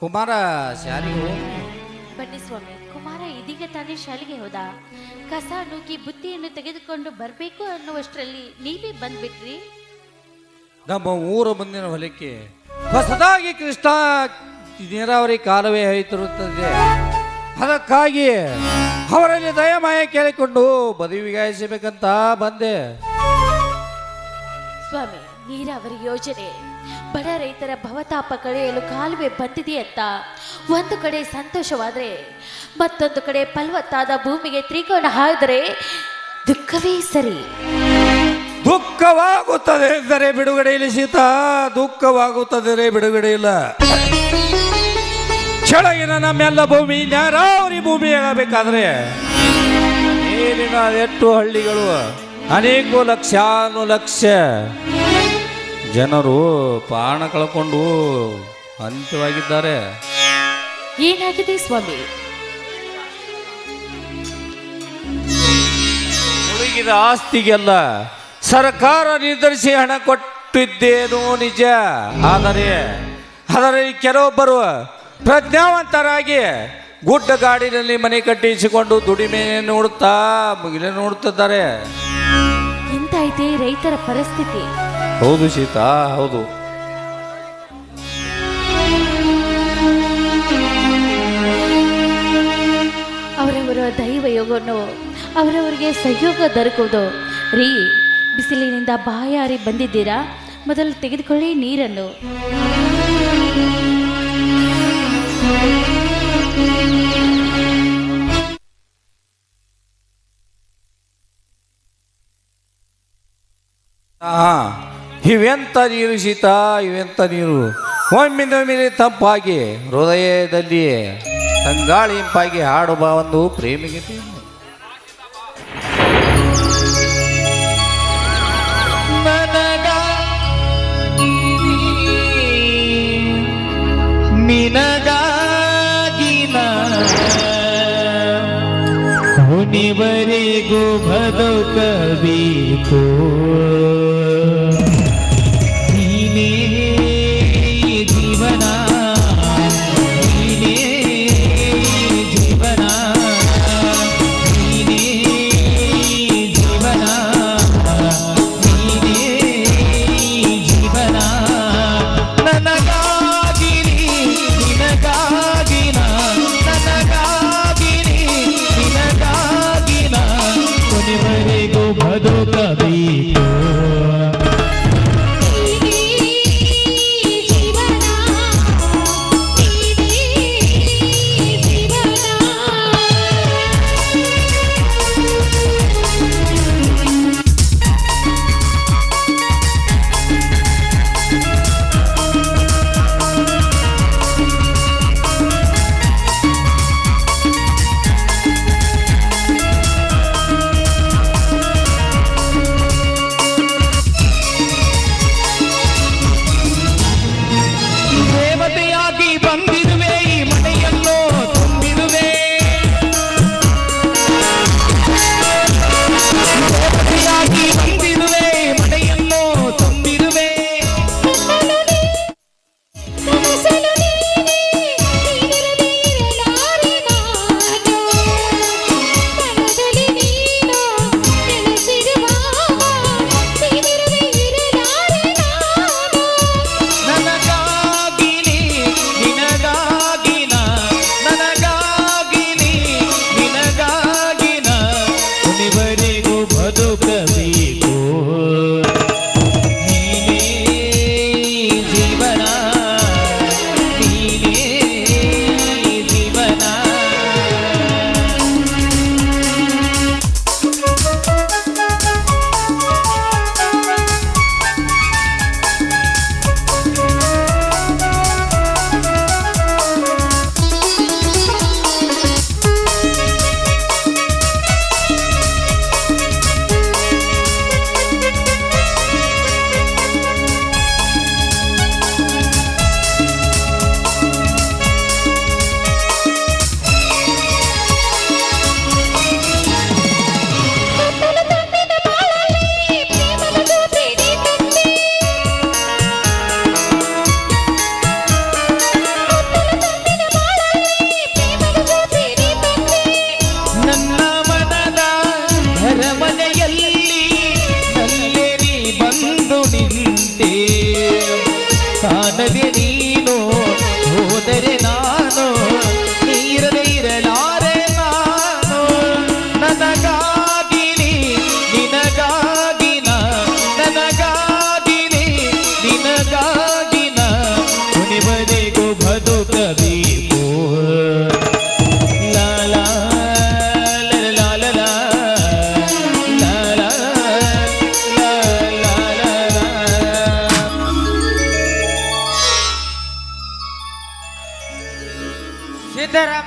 ಕುಮಾರ ಶಾಲೆಗೆ ಬನ್ನಿ ಸ್ವಾಮಿ. ಕುಮಾರ ಇದೀಗ ತಾನೇ ಶಾಲೆಗೆ ಹೋದ. ಕಸ ನೂಕಿ ಬುತ್ತಿಯನ್ನು ತೆಗೆದುಕೊಂಡು ಬರಬೇಕು ಅನ್ನುವಷ್ಟರಲ್ಲಿ ನೀವೇ ಬಂದ್ಬಿಟ್ರಿ. ನಮ್ಮ ಊರ ಮುಂದಿನ ಹೊಲಕ್ಕೆ ಹೊಸದಾಗಿ ಕೃಷ್ಣ ನೀರಾವರಿ ಕಾಲುವೆ ಹರಿತಿರುತ್ತದೆ. ಅದಕ್ಕಾಗಿ ಅವರಲ್ಲಿ ದಯಮಾಯ ಕೇಳಿಕೊಂಡು ಮದುವೆಗಾಯಿಸಬೇಕಂತ ಬಂದೆ. ಸ್ವಾಮಿ, ನೀರಾವರಿ ಯೋಜನೆ ಬಡ ರೈತರ ಭವತಾಪ ಕಳೆಯಲು ಕಾಲುವೆ ಬಂದಿದೆ ಅಂತ ಒಂದು ಕಡೆ ಸಂತೋಷವಾದರೆ ಮತ್ತೊಂದು ಕಡೆ ಫಲವತ್ತಾದ ಭೂಮಿಗೆ ತ್ರಿಕೋನ ಹಾಕಿದರೆ ದುಃಖವೇ ಸರಿ. ದುಃಖವಾಗುತ್ತದೆ ಎಂದರೆ ಬಿಡುಗಡೆ ಇಲ್ಲ ಸೀತಾ, ದುಃಖವಾಗುತ್ತದೆ ಬಿಡುಗಡೆ ಇಲ್ಲ. ಕೆಳಗಿನ ನಮ್ಮೆಲ್ಲ ಭೂಮಿ ನೀರಾವರಿ ಭೂಮಿ ಆಗಬೇಕಾದ್ರೆ ನೀರಿನ ಎಷ್ಟು ಹಳ್ಳಿಗಳು ಅನೇಕ ಲಕ್ಷಾನುಲಕ್ಷ ಜನರು ಪ್ರಾಣ ಕಳ್ಕೊಂಡು ಅಂತ್ಯವಾಗಿದ್ದಾರೆ. ಏನಾಗಿದೆ ಸ್ವಾಮಿ? ಉಳಿಗಿದ ಆಸ್ತಿಗೆಲ್ಲ ಸರ್ಕಾರ ನಿರ್ಧರಿಸಿ ಹಣ ಕೊಟ್ಟಿದ್ದೇನೋ ನಿಜ. ಆದರೆ ಅದರಲ್ಲಿ ಕೆಲವೊಬ್ಬರು ಪ್ರಜ್ಞಾವಂತರಾಗಿ ಗುಡ್ಡಗಾಡಿನಲ್ಲಿ ಮನೆ ಕಟ್ಟಿಸಿಕೊಂಡು ದುಡಿಮೆ ನೋಡುತ್ತಾ ಮುಗಿಲೆ ನೋಡುತ್ತಿದ್ದಾರೆ. ಎಂತಾಯ್ತೆ ರೈತರ ಪರಿಸ್ಥಿತಿ? ಹೌದು ಸೀತಾ, ಹೌದು. ಅವರವರ ದೈವ ಯೋಗವನ್ನು ಅವರವರಿಗೆ ಸಹಯೋಗ ದೊರಕುವುದು ರೀ. ಬಿಸಿಲಿನಿಂದ ಬಾಯಾರಿ ಬಂದಿದ್ದೀರಾ, ಮೊದಲು ತೆಗೆದುಕೊಳ್ಳಿ ನೀರನ್ನು. ಇವೆಂತ ನೀರು ಸೀತಾ, ಇವೆಂತ ನೀರು. ಒಮ್ಮಿಂದೊಮ್ಮಿಗೆ ತಂಪಾಗಿ ಹೃದಯದಲ್ಲಿ ತಂಗಾಳಿ ಇಂಪಾಗಿ ಹಾಡುವ ಒಂದು ಪ್ರೇಮಿಗೀತೆ. ನಿನಗಾಗಿನ ಹುನಿವರೆಗೂ ಬದುಕಬೇಕು. ನೀನೇ ಜೀವನ, ನೀನೇ ಜೀವನ, ನೀನೇ ಜೀವನ, ನೀನೇ ಜೀವನ. ನನಗಾಗಿ ನಿನಗಾಗಿನ, ನನಗಾಗಿ ನಿನಗಾಗಿನ ಕೊನೆವರೆಗೂ ಬದುಕಬೇಕು.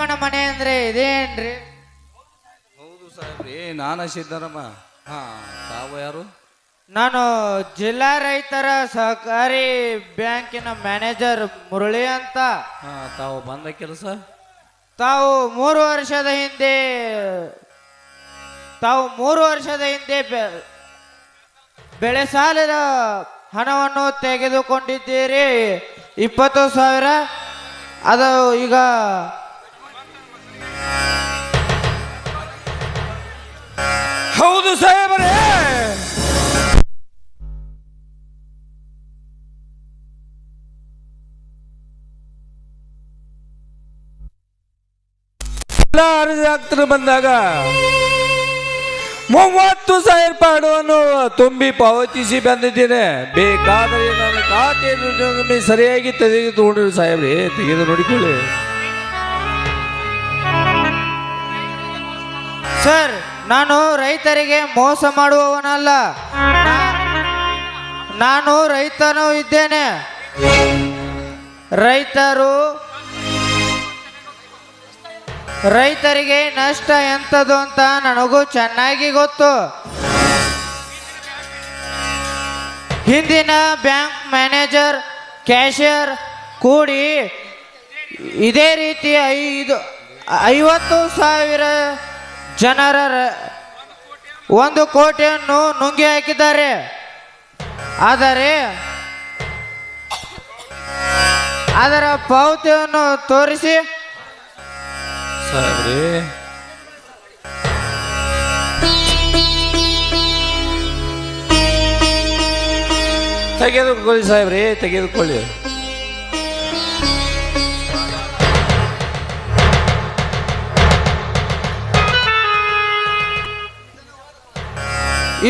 ಸಿದ್ದರಾಮನ ಮನೆ ಅಂದ್ರೆ ಇದೇನ್ರಿ? ಹೌದು ಸಾಹೇಬ್ರಿ, ನಾನು ಸಿದ್ದರಾಮ. ಹಾ, ತಾವು ಯಾರು? ನಾನು ಜಿಲ್ಲಾ ರೈತರ ಸಹಕಾರಿ ಬ್ಯಾಂಕಿನ ಮ್ಯಾನೇಜರ್ ಮುರಳಿ ಅಂತ. ಹಾ, ತಾವು ಬಂದ ಕೆಲಸ? ತಾವು 3 ವರ್ಷದ ಹಿಂದೆ ಬೆಳೆ ಸಾಲದ ಹಣವನ್ನು ತೆಗೆದುಕೊಂಡಿದ್ದೀರಿ, 20,000. ಅದು ಈಗ ಹೌದು ಸಾಹೇಬ್ರೇ. ಅರ್ಜಿ ಹಾಕ್ತಾರೆ ಬಂದಾಗ 30,000 ರೂಪಾಯಿ ಹಣವನ್ನು ತುಂಬಿ ಪಾವತಿಸಿ ಬಂದಿದ್ದೇನೆ. ಬೇಕಾದರೆ ನನ್ನ ಖಾತೆಯನ್ನು ಸರಿಯಾಗಿ ತೆಗೆದು ಸಾಹೇಬ್ರಿ, ತೆಗೆದು ನೋಡಿಕೊಳ್ಳಿ. ಸರ್, ನಾನು ರೈತರಿಗೆ ಮೋಸ ಮಾಡುವವನಲ್ಲ. ನಾನು ರೈತನೂ ಇದ್ದೇನೆ. ರೈತರಿಗೆ ನಷ್ಟ ಎಂಥದ್ದು ಅಂತ ನನಗೂ ಚೆನ್ನಾಗಿ ಗೊತ್ತು. ಹಿಂದಿನ ಬ್ಯಾಂಕ್ ಮ್ಯಾನೇಜರ್, ಕ್ಯಾಶಿಯರ್ ಕೂಡಿ ಇದೇ ರೀತಿ 50,000 ಜನರ 1 ಕೋಟಿಯನ್ನು ನುಂಗಿ ಹಾಕಿದ್ದಾರೆ. ಆದರೆ ಅದರ ಪಾವತಿಯನ್ನು ತೋರಿಸಿ. ಸಾಹೇಬ್ರಿ, ತೆಗೆದುಕೊಳ್ಳಿ ಸಾಹೇಬ್ರಿ, ತೆಗೆದುಕೊಳ್ಳಿ.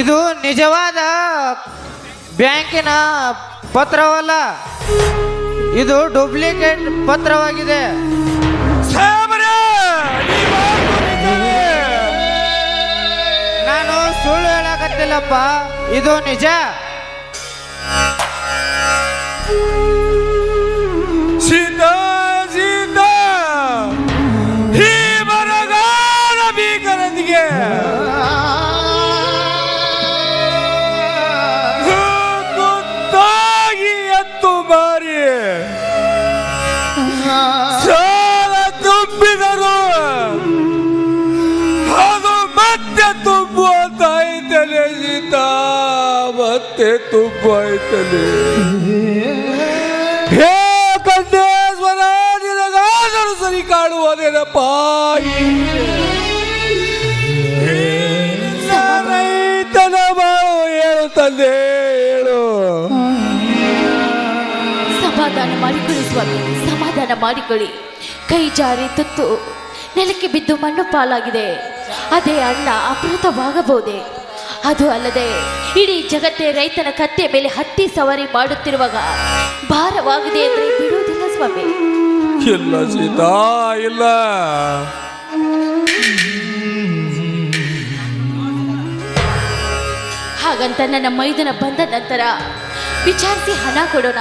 ಇದು ನಿಜವಾದ ಬ್ಯಾಂಕಿನ ಪತ್ರವಲ್ಲ, ಇದು ಡೂಪ್ಲಿಕೇಟ್ ಪತ್ರವಾಗಿದೆ. ನಾನು ಸುಳ್ಳು ಹೇಳಕತ್ತಿಲ್ಲಪ್ಪ, ಇದು ನಿಜ. ಸೀತಾ ಸೀತಾ, ಈ ಬರಗಾಲ ಭೀಕರನಿಗೆ ಗುದ್ದಾಗಿ ಎತ್ತು ಮಾರಿ ಸಾಲ ತುಂಬಿದರು. ಅದು ಮತ್ತೆ ತುಂಬುವಂತ ಐತಲೆ ಸೀತಾ, ಮತ್ತೆ ತುಂಬಾಯ್ತಲೆ. ಹೇ ಕಂಡೇಶ್ವರ, ನಿನಗಾದರೂ ಸರಿ ಕಾಣುವುದೇನಪ್ಪ? ರೈತನ ಬಾಳು ಹೇಳು ತಂದೆ, ಹೇಳು. ಸಮಾಧಾನ ಮಾಡಿಕೊಳ್ಳಿ ಸ್ವಾಮಿ, ಸಮಾಧಾನ ಮಾಡಿಕೊಳ್ಳಿ. ಕೈ ಜಾರಿ ತುತ್ತು ನೆಲಕ್ಕೆ ಬಿದ್ದು ಮಣ್ಣು ಪಾಲಾಗಿದೆ. ಅದೇ ಅಣ್ಣ ಅಮೃತವಾಗಬಹುದೇ? ಅದು ಅಲ್ಲದೆ ಇಡೀ ಜಗತ್ತೇ ರೈತನ ಕತ್ತೆಯ ಮೇಲೆ ಹತ್ತಿ ಸವಾರಿ ಮಾಡುತ್ತಿರುವಾಗ ಭಾರವಾಗಿದೆ ಅಂದರೆ ಬಿಡುವುದಿಲ್ಲ ಸ್ವಾಮಿ. ಇಲ್ಲ ಸೀತಾ, ಇಲ್ಲ. ಹಾಗಂತ ನನ್ನ ಮೈದುನ ಬಂದ ನಂತರ ವಿಚಾರಿಸಿ ಹಣ ಕೊಡೋಣ.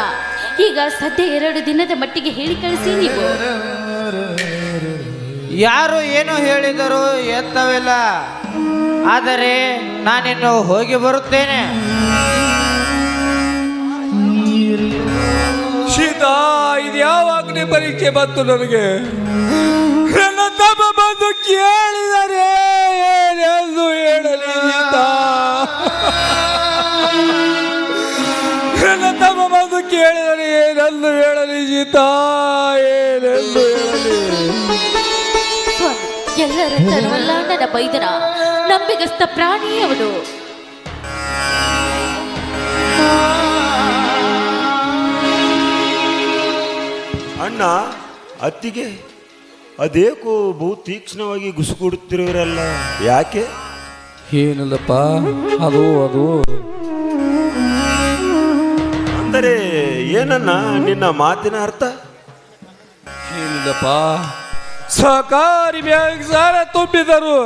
ಈಗ ಸದ್ಯ 2 ದಿನದ ಮಟ್ಟಿಗೆ ಹೇಳಿ ಕಳಿಸಿ. ನೀವು ಯಾರು ಏನು ಹೇಳಿದರೂ ಎತ್ತವಿಲ್ಲ. ಆದರೆ ನಾನಿನ್ನು ಹೋಗಿ ಬರುತ್ತೇನೆ. ಸೀತಾ, ಇದು ಯಾವ ಅಗ್ನಿ ಪರೀಕ್ಷೆ ಬಂತು ನನಗೆ? ನನ್ನ ತಮ್ಮ ಬಂದು ಕೇಳಿದರೆ ಏನೆಂದು ಹೇಳಲಿ ಸೀತಾ? ನನ್ನ ತಮ್ಮ ಬಂದು ಕೇಳಿದರೆ ಏನೆಂದು ಹೇಳಲಿ ಸೀತಾ, ಏನೆಂದು ಹೇಳಲಿ? ಸ್ವಾಮಿ, ಎಲ್ಲರ ತರುವಲ್ಲ ನನ್ನ ಮೈದನ ನಂಬಿಗಸ್ತ ಪ್ರಾಣಿ ಅವನು. ಅಣ್ಣ, ಅತ್ತಿಗೆ ಅದೇಕೋ ಬಹು ತೀಕ್ಷ್ಣವಾಗಿ ಗುಸುಗುಡುತ್ತಿರುವಿರಲ್ಲ, ಯಾಕೆ? ಏನಿಲ್ಲಪ್ಪ, ಅದು ಅಂದರೆ ಏನನ್ನ ನಿನ್ನ ಮಾತಿನ ಅರ್ಥ? ಏನಿಲ್ಲಪ್ಪ, ಸಹಕಾರಿ ಬ್ಯಾಂಕ್ ಸಾಲ ತುಂಬಿದರು,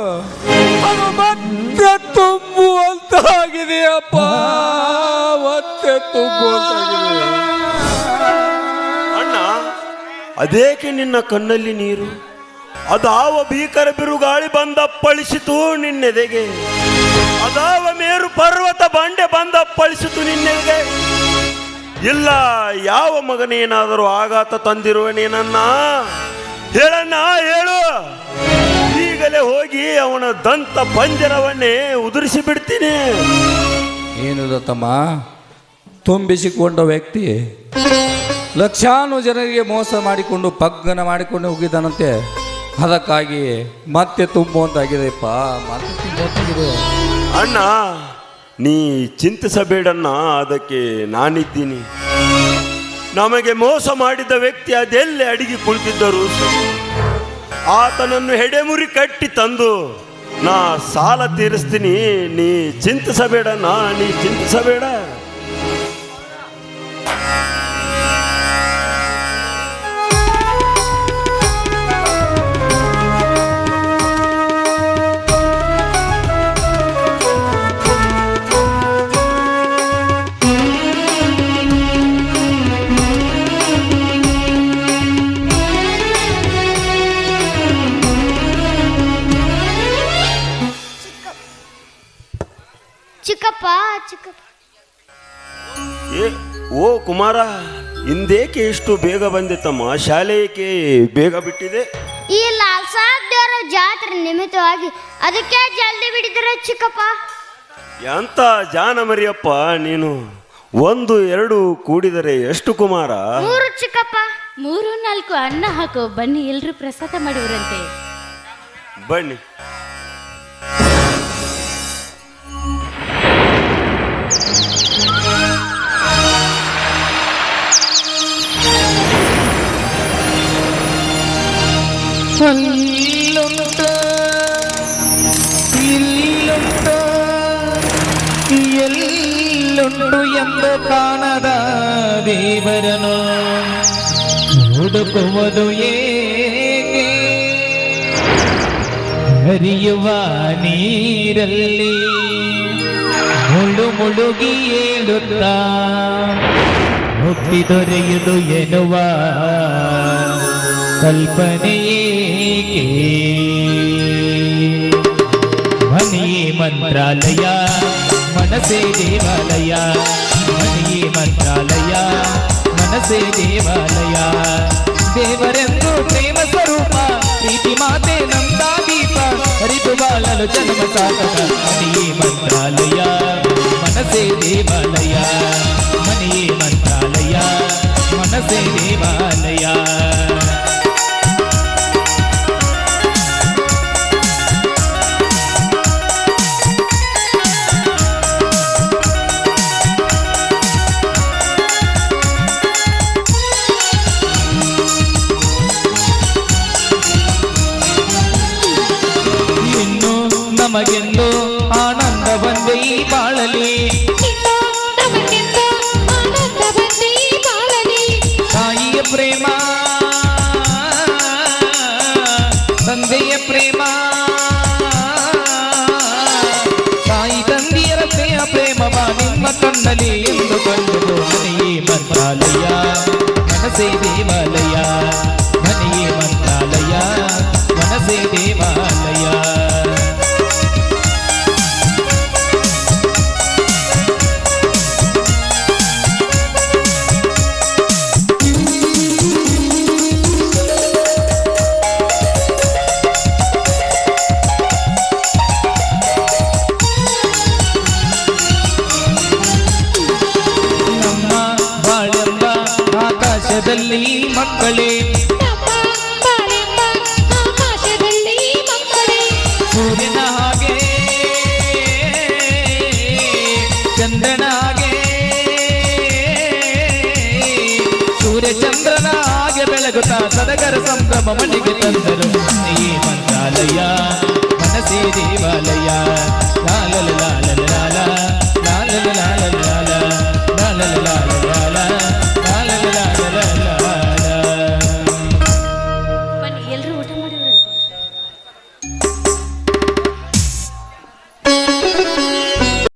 ಅದು ಮತ್ತೆ ತುಂಬುವಂತಾಗಿದೆಯಪ್ಪ, ಮತ್ತೆ ತುಂಬುವಂತಾಗಿದೆ. ಅಣ್ಣ, ಅದೇಕೆ ನಿನ್ನ ಕಣ್ಣಲ್ಲಿ ನೀರು? ಅದಾವ ಭೀಕರ ಬಿರುಗಾಳಿ ಬಂದಪ್ಪಳಿಸಿತು ನಿನ್ನೆದೆಗೆ, ಅದಾವ ಮೇರು ಪರ್ವತ ಬಂಡೆ ಬಂದಪ್ಪಳಿಸಿತು ನಿನ್ನೆಗೆ. ಇಲ್ಲ ಯಾವ ಮಗನೇನಾದರೂ ಆಘಾತ ತಂದಿರುವ ನೀನನ್ನ ಹೇಳಣ್ಣ ಹೇಳು, ಈಗಲೇ ಹೋಗಿ ಅವನ ದಂತ ಪಂಜರವನ್ನೇ ಉದುರಿಸಿ ಬಿಡ್ತೀನಿ. ಏನು ತಮ್ಮ, ತುಂಬಿಸಿಕೊಂಡ ವ್ಯಕ್ತಿ ಲಕ್ಷಾನು ಜನರಿಗೆ ಮೋಸ ಮಾಡಿಕೊಂಡು ಪಗ್ಗನ ಮಾಡಿಕೊಂಡು ಹೋಗಿದ್ದಾನಂತೆ. ಅದಕ್ಕಾಗಿ ಮತ್ತೆ ತುಂಬುವಂತಾಗಿದೆಪ್ಪ, ಮತ್ತೆ ತುಂಬುವಂತಾಗಿದೆ. ಅಣ್ಣ ನೀ ಚಿಂತಿಸಬೇಡಣ್ಣ, ಅದಕ್ಕೆ ನಾನಿದ್ದೀನಿ. ನಮಗೆ ಮೋಸ ಮಾಡಿದ ವ್ಯಕ್ತಿ ಅದೆಲ್ಲಿ ಅಡಿಗೆ ಕುಳಿತಿದ್ದರು ಆತನನ್ನು ಹೆಡೆಮುರಿ ಕಟ್ಟಿ ತಂದು ನಾ ಸಾಲ ತೀರಿಸ್ತೀನಿ. ನೀ ಚಿಂತಿಸಬೇಡಣ್ಣ, ನೀ ಚಿಂತಿಸಬೇಡ. ಚಿಕ್ಕಪ್ಪ ಚಿಕ್ಕಪ್ಪ ಏ ಓ ಕುಮಾರ, ಇಂದೇಕೆ ಇಷ್ಟು ಬೇಗ ಬಂದಿತ್ತಮ್ಮ? ಶಾಲೆಗೆ ಬೇಗ ಬಿಟ್ಟಿದೆ? ಈ ಲಾಲ್ ಸಾಬ್ ದೇವರ ಜಾತ್ರೆ ನಿಮಿತ್ತವಾಗಿ ಅದಕ್ಕೆ ಜಲ್ದಿ ಬಿಡಿದ್ರೆ ಚಿಕ್ಕಪ್ಪ. ಎಂತ ಜಾನ ಮರಿಯಪ್ಪ ನೀನು. 1 2 ಕೂಡಿದರೆ ಎಷ್ಟು ಕುಮಾರ? 3 ಚಿಕ್ಕಪ್ಪ. 3 4 ಅನ್ನ ಹಾಕೋ, ಬನ್ನಿ ಎಲ್ರು ಪ್ರಸಾದ ಮಾಡುವರಂತೆ. ಬನ್ನಿ. ಅಲ್ಲುಂಟು ಇಲ್ಲುಂಟು ಎಲ್ಲುಂಟು ಎಂದು ಕಾಣದ ದೇವರನು ಹುಡುಕುವುದು ಏಕೆ? ಹರಿಯುವ ನೀರಲ್ಲಿ ಮುಳುಗಿ ಏಳುತ್ತಾ ಮುಕ್ತಿ ದೊರೆಯುವುದು ಎನ್ನುವ ಕಲ್ಪನೆಯೇಕೆ? ಮನೆಯೇ ಮಂತ್ರಾಲಯ, ಮನಸೇ ದೇವಾಲಯ. ಮನೆಯೇ ಮಂತ್ರಾಲಯ, ಮನಸೇ ದೇವಾಲಯ. ದೇವರೆಂದು ಪ್ರೇಮ ಸ್ವರೂಪ, ಪ್ರೀತಿ ಮಾತೆ ನಂದ ದೀಪ. ಹರಿದು ಬಾಳಲು ಜನ್ಮ ಸಾಧಕ. ಮನೆಯೇ ಮಂತ್ರಾಲಯ, ಮನಸೇ ದೇವಾಲಯ. ಮನೆಯೇ ಮಂತ್ರಾಲಯ, ಮನಸೇ ದೇವಾಲಯ. ನಮಗೆಂದು ಆನಂದ ಬಂದೆ ಈ ಬಾಳಲಿ, ತಾಯಿಯ ಪ್ರೇಮ ತಂದೆಯ ಪ್ರೇಮ, ತಾಯಿ ತಂದೆಯರ ಪ್ರೇಮವ ನಿಮ್ಮ ಕಣ್ಣಲ್ಲಿ ಎಂದು ಕಂಡು. ಮನೆಯೇ ಮಂತ್ರಾಲಯ, ಮನಸೇ ದೇವಾಲಯ. ಮನೆಯೇ ಮಂತ್ರಾಲಯ, ಮನಸೇ ದೇವಾಲಯ. ಆಕಾಶದಲ್ಲಿ ಮಕ್ಕಳೇ, ಸೂರ್ಯನ ಹಾಗೆ ಚಂದ್ರನ ಹಾಗೆ, ಸೂರ್ಯ ಚಂದ್ರನ ಹಾಗೆ ಬೆಳಗುತ್ತಾ ಸಡಗರ ಸಂಭ್ರಮ ಮನೆಗೆ ತಂದರು. ಮನೆಯೇ ಮಂತ್ರಾಲಯ, ಮನಸೇ ದೇವಾಲಯ. ಲಾಲ ಲಾಲ ಲಾಲ ಲಾಲ ಲಾಲ ಲಾಲ